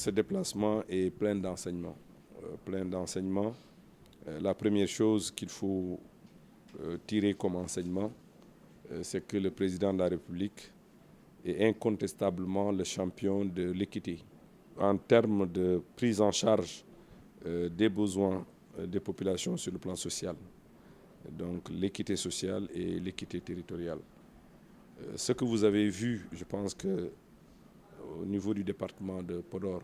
ce déplacement est plein d'enseignements. Plein d'enseignements. La première chose qu'il faut tirer comme enseignement, c'est que le président de la République est incontestablement le champion de l'équité. En termes de prise en charge des besoins des populations sur le plan social, donc l'équité sociale et l'équité territoriale. Ce que vous avez vu, je pense que au niveau du département de Podor,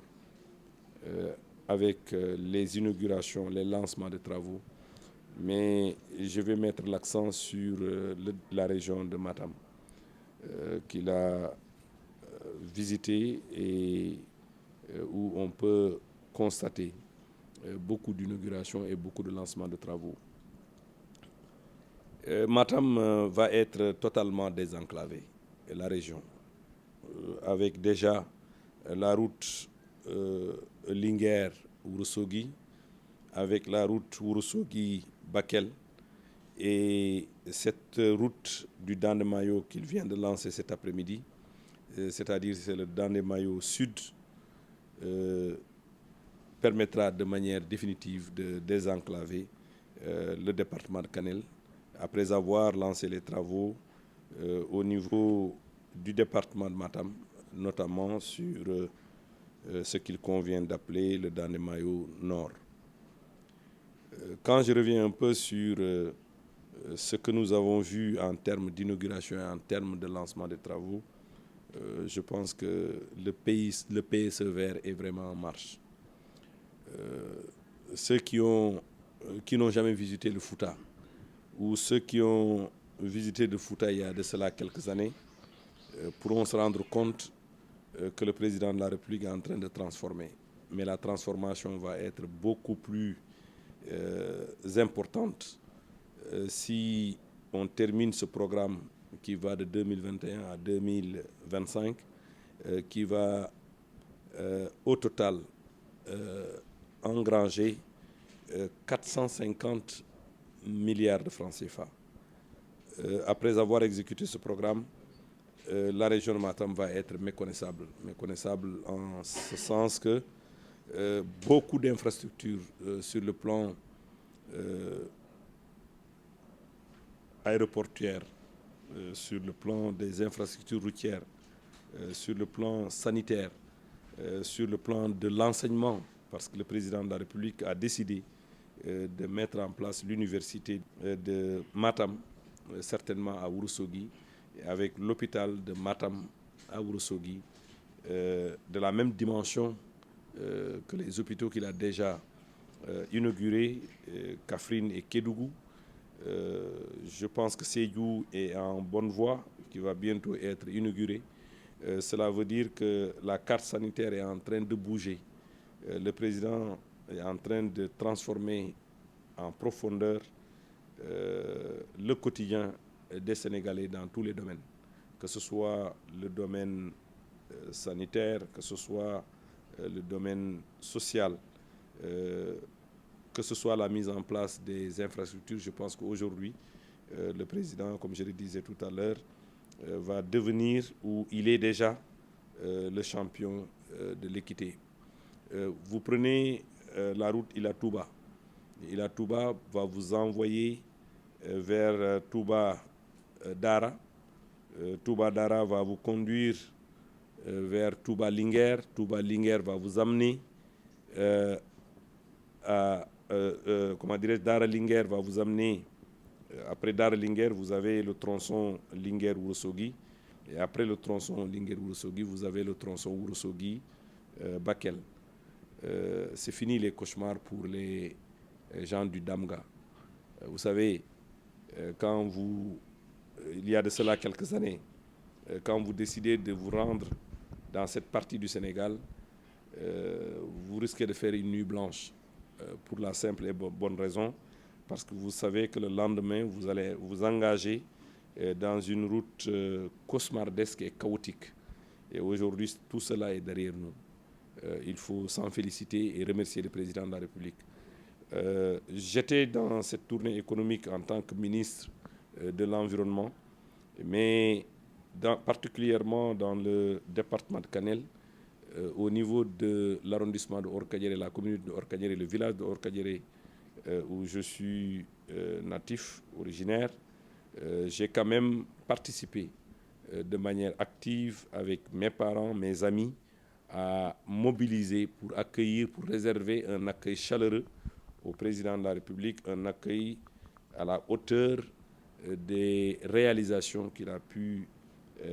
avec les inaugurations, les lancements de travaux, mais je vais mettre l'accent sur la région de Matam, qu'il a visité et où on peut constater beaucoup d'inaugurations et beaucoup de lancements de travaux. Matam va être totalement désenclavé, la région, avec déjà la route Linguère-Ourossogui, avec la route Ourossogui-Bakel et cette route du Dandemayo qu'il vient de lancer cet après-midi, c'est-à-dire c'est le Dandemayo Sud, permettra de manière définitive de désenclaver le département de Kanel, après avoir lancé les travaux au niveau du département de Matam, notamment sur ce qu'il convient d'appeler le Dandemayo Nord. Quand je reviens un peu sur ce que nous avons vu en termes d'inauguration et en termes de lancement des travaux, je pense que le PSE vert est vraiment en marche. Ceux qui n'ont jamais visité le Fouta ou ceux qui ont visité le Fouta il y a de cela quelques années pourront se rendre compte que le président de la République est en train de transformer. Mais la transformation va être beaucoup plus importante si on termine ce programme qui va de 2021 à 2025, qui va au total engranger 450 milliards de francs CFA. Après avoir exécuté ce programme, la région de Matam va être méconnaissable. Méconnaissable en ce sens que beaucoup d'infrastructures sur le plan aéroportuaire, sur le plan des infrastructures routières, sur le plan sanitaire, sur le plan de l'enseignement, parce que le président de la République a décidé de mettre en place l'université de Matam, certainement à Ourossogui, avec l'hôpital de Matam à Ourossogui, de la même dimension que les hôpitaux qu'il a déjà inaugurés, Kaffrine et Kédougou. Je pense que Sédhiou est en bonne voie, qui va bientôt être inauguré. Cela veut dire que la carte sanitaire est en train de bouger. Le président est en train de transformer en profondeur le quotidien des Sénégalais dans tous les domaines, que ce soit le domaine sanitaire, que ce soit le domaine social, que ce soit la mise en place des infrastructures. Je pense qu'aujourd'hui, le président, comme je le disais tout à l'heure, va devenir, ou il est déjà, le champion de l'équité. Vous prenez la route Ila Touba. Ila Touba va vous envoyer vers Touba Dara. Touba Dara va vous conduire vers Touba Linguère. Touba Linguère va vous amener Dara Linguère va vous amener. Après Dara Linguère, vous avez le tronçon Linguère-Ourossogui. Et après le tronçon Linguère-Ourossogui, vous avez le tronçon Ourossogui-Bakel. C'est fini les cauchemars pour les gens du Damga. Vous savez, il y a de cela quelques années, quand vous décidez de vous rendre dans cette partie du Sénégal, vous risquez de faire une nuit blanche pour la simple et bonne raison, parce que vous savez que le lendemain, vous allez vous engager dans une route cauchemardesque et chaotique. Et aujourd'hui, tout cela est derrière nous. Il faut s'en féliciter et remercier le président de la République. J'étais dans cette tournée économique en tant que ministre de l'Environnement, mais particulièrement dans le département de Kanel, au niveau de l'arrondissement de Orkadiéré, la commune de Orkadiéré, le village de Orkadiéré, où je suis natif, originaire, j'ai quand même participé de manière active avec mes parents, mes amis, à mobiliser pour accueillir, pour réserver un accueil chaleureux au président de la République, un accueil à la hauteur des réalisations qu'il a pu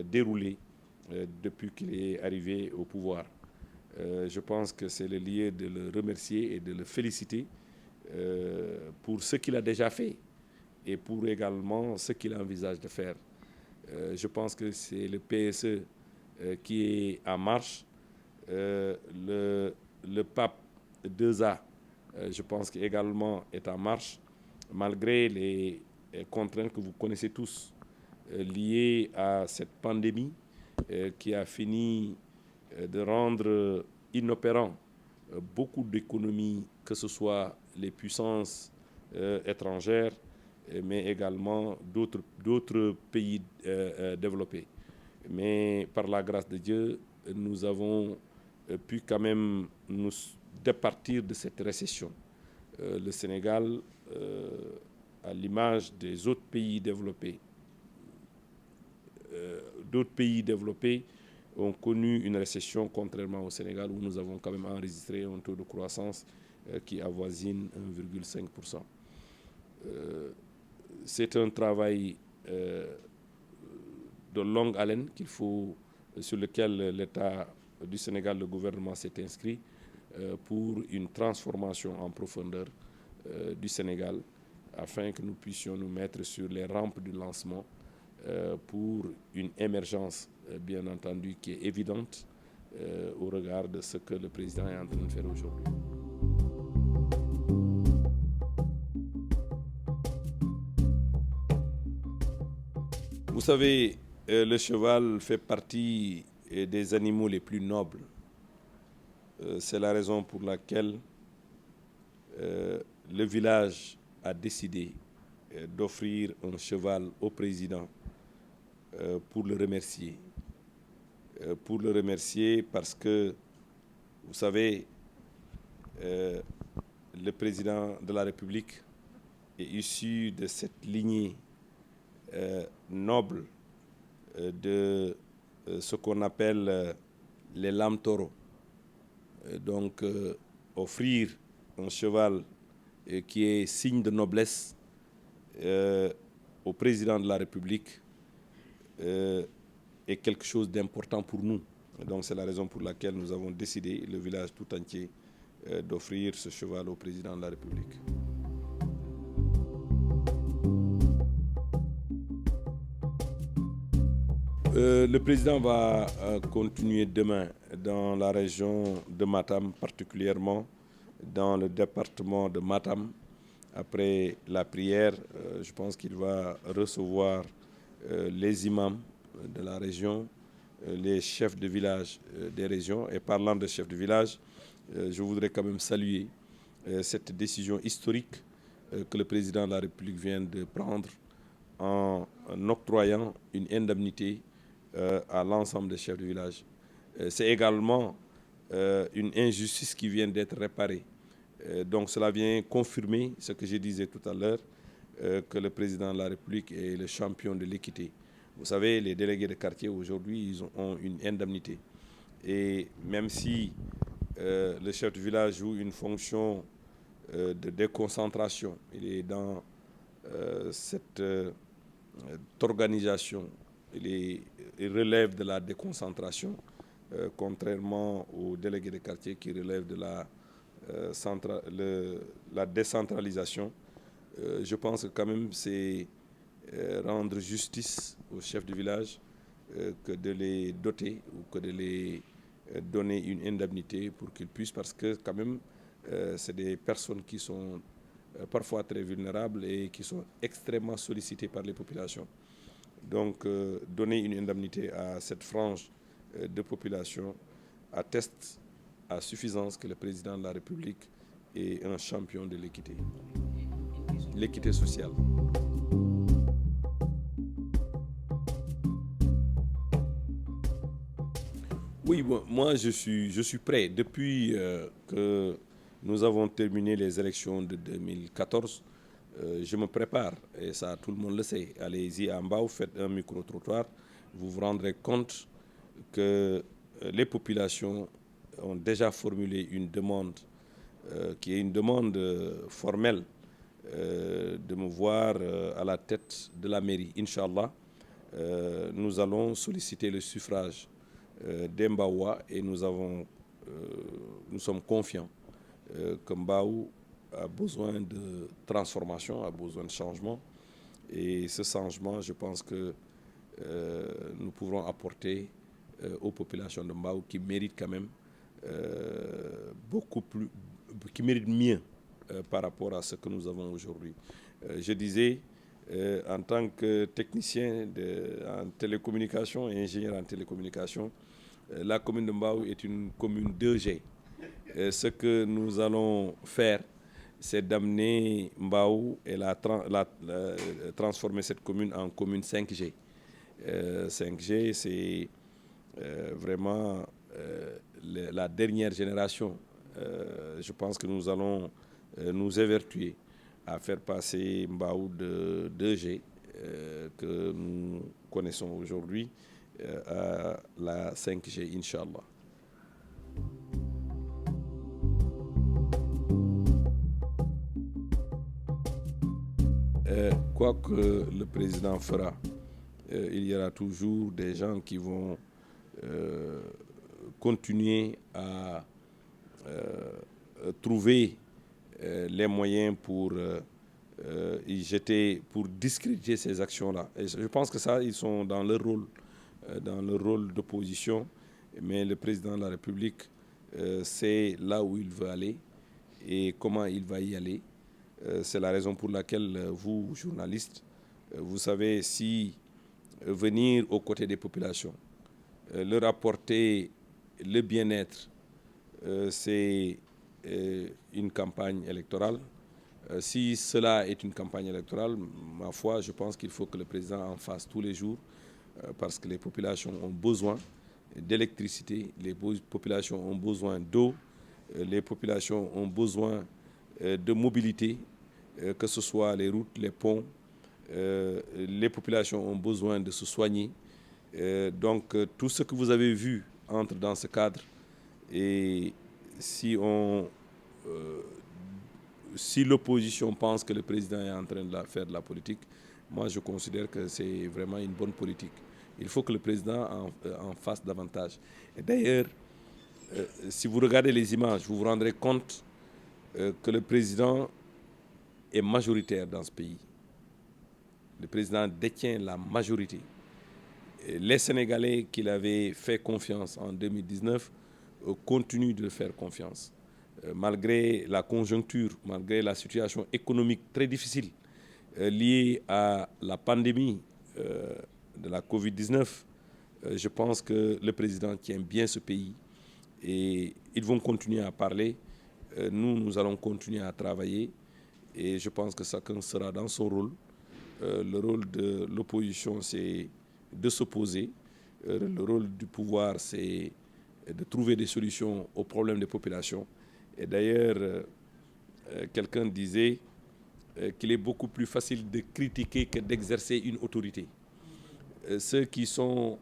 dérouler depuis qu'il est arrivé au pouvoir. Je pense que c'est le lieu de le remercier et de le féliciter pour ce qu'il a déjà fait et pour également ce qu'il envisage de faire. Je pense que c'est le PSE qui est en marche. Le pape 2A, je pense qu'également est en marche, malgré les contraintes que vous connaissez tous liées à cette pandémie qui a fini de rendre inopérants beaucoup d'économies, que ce soit les puissances étrangères, mais également d'autres pays développés. Mais par la grâce de Dieu, nous avons pu quand même nous départir de cette récession. Le Sénégal, à l'image des autres pays développés, ont connu une récession, contrairement au Sénégal, où nous avons quand même enregistré un taux de croissance qui avoisine 1,5%. C'est un travail de longue haleine sur lequel l'État du Sénégal, le gouvernement s'est inscrit pour une transformation en profondeur du Sénégal, afin que nous puissions nous mettre sur les rampes du lancement pour une émergence, bien entendu, qui est évidente au regard de ce que le président est en train de faire aujourd'hui. Vous savez, le cheval fait partie des animaux les plus nobles. C'est la raison pour laquelle le village a décidé d'offrir un cheval au président pour le remercier. Pour le remercier parce que, vous savez, le président de la République est issu de cette lignée noble de ce qu'on appelle les lames taureaux. Donc, offrir un cheval qui est signe de noblesse au président de la République est quelque chose d'important pour nous. Donc, c'est la raison pour laquelle nous avons décidé, le village tout entier, d'offrir ce cheval au président de la République. Le président va continuer demain dans la région de Matam, particulièrement dans le département de Matam. Après la prière, je pense qu'il va recevoir les imams de la région, les chefs de village des régions. Et parlant de chefs de village, je voudrais quand même saluer cette décision historique que le président de la République vient de prendre en octroyant une indemnité à l'ensemble des chefs de village. C'est également une injustice qui vient d'être réparée. Donc cela vient confirmer ce que je disais tout à l'heure, que le président de la République est le champion de l'équité. Vous savez, les délégués de quartier aujourd'hui, ils ont une indemnité. Et même si le chef de village joue une fonction de déconcentration, il est dans cette organisation, il relève de la déconcentration, contrairement aux délégués de quartier qui relèvent de la décentralisation. Je pense que quand même c'est rendre justice aux chefs de village que de les doter ou que de les donner une indemnité pour qu'ils puissent, parce que quand même c'est des personnes qui sont parfois très vulnérables et qui sont extrêmement sollicitées par les populations. Donc donner une indemnité à cette frange de population atteste à suffisance que le président de la République est un champion de l'équité. L'équité sociale. Oui, moi je suis prêt. Depuis que nous avons terminé les élections de 2014, je me prépare. Et ça, tout le monde le sait. Allez-y en bas, vous faites un micro-trottoir. Vous vous rendrez compte que les populations ont déjà formulé une demande qui est une demande formelle de me voir à la tête de la mairie. Inch'Allah, nous allons solliciter le suffrage d'Embaoua et nous sommes confiants que Mbaou a besoin de transformation, a besoin de changement. Et ce changement, je pense que nous pourrons apporter aux populations de Mbaou qui méritent quand même beaucoup plus, qui méritent mieux par rapport à ce que nous avons aujourd'hui. Je disais, en tant que technicien en télécommunication et ingénieur en télécommunication, la commune de Mbao est une commune 2G. Ce que nous allons faire, c'est d'amener Mbao et transformer cette commune en commune 5G. 5G, c'est vraiment la dernière génération. Je pense que nous allons nous évertuer à faire passer Mbao de 2G que nous connaissons aujourd'hui à la 5G, Inch'Allah. Quoi que le président fera, il y aura toujours des gens qui vont continuer à trouver les moyens pour y jeter, pour discréditer ces actions-là. Et je pense que ça, ils sont dans leur rôle d'opposition, mais le président de la République sait là où il veut aller et comment il va y aller. C'est la raison pour laquelle vous, journalistes, vous savez si venir aux côtés des populations, leur apporter le bien-être, c'est une campagne électorale. Si cela est une campagne électorale, ma foi, je pense qu'il faut que le président en fasse tous les jours parce que les populations ont besoin d'électricité, les populations ont besoin d'eau, les populations ont besoin de mobilité, que ce soit les routes, les ponts. Les populations ont besoin de se soigner. Donc, tout ce que vous avez vu entre dans ce cadre. Et si l'opposition pense que le président est en train de faire de la politique, moi je considère que c'est vraiment une bonne politique. Il faut que le président en fasse davantage. Et d'ailleurs, si vous regardez les images, vous vous rendrez compte que le président est majoritaire dans ce pays. Le président détient la majorité. Et les Sénégalais qui l'avaient fait confiance en 2019 continuent de faire confiance. Malgré la conjoncture, malgré la situation économique très difficile liée à la pandémie de la Covid-19, je pense que le président tient bien ce pays et ils vont continuer à parler. Nous allons continuer à travailler et je pense que chacun sera dans son rôle. Le rôle de l'opposition, c'est de s'opposer. Le rôle du pouvoir, c'est de trouver des solutions aux problèmes des populations. Et d'ailleurs, quelqu'un disait qu'il est beaucoup plus facile de critiquer que d'exercer une autorité. Ceux qui sont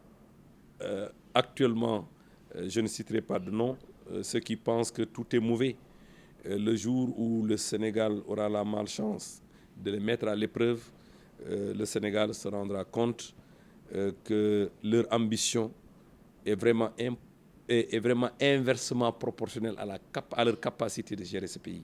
actuellement, je ne citerai pas de nom, ceux qui pensent que tout est mauvais, le jour où le Sénégal aura la malchance de les mettre à l'épreuve, le Sénégal se rendra compte que leur ambition est vraiment inversement proportionnelle à leur capacité de gérer ce pays.